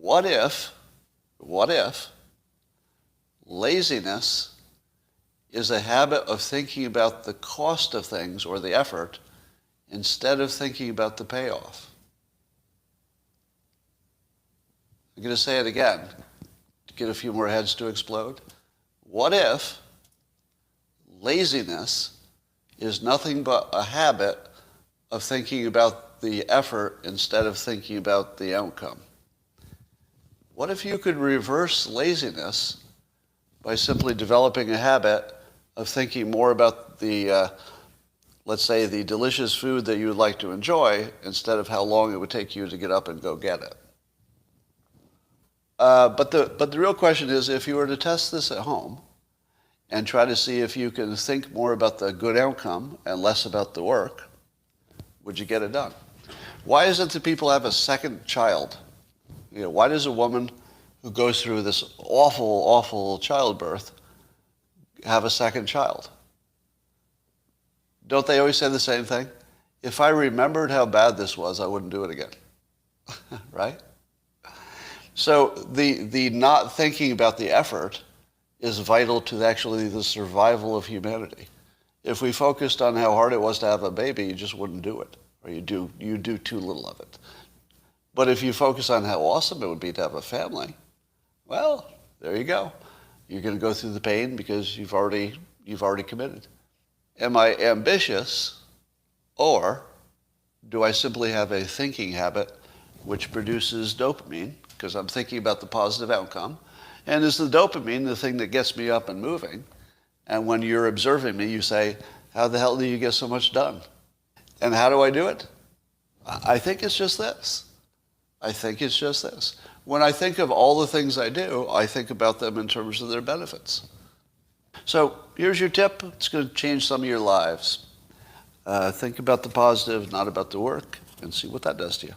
what if laziness is a habit of thinking about the cost of things or the effort instead of thinking about the payoff? I'm going to say it again to get a few more heads to explode. What if laziness is nothing but a habit of thinking about the effort instead of thinking about the outcome? What if you could reverse laziness by simply developing a habit of thinking more about the, let's say, the delicious food that you would like to enjoy instead of how long it would take you to get up and go get it? But the real question is, if you were to test this at home and try to see if you can think more about the good outcome and less about the work, would you get it done? Why is it that people have a second child? Why does a woman who goes through this awful, awful childbirth have a second child? Don't they always say the same thing? If I remembered how bad this was, I wouldn't do it again. Right? So the not thinking about the effort is vital to actually the survival of humanity. If we focused on how hard it was to have a baby, you just wouldn't do it, or you do too little of it. But if you focus on how awesome it would be to have a family, well, there you go. You're going to go through the pain because you've already committed. Am I ambitious, or do I simply have a thinking habit which produces dopamine because I'm thinking about the positive outcome? And is the dopamine the thing that gets me up and moving? And when you're observing me, you say, how the hell do you get so much done? And how do I do it? I think it's just this. When I think of all the things I do, I think about them in terms of their benefits. So here's your tip. It's going to change some of your lives. Think about the positive, not about the work, and see what that does to you.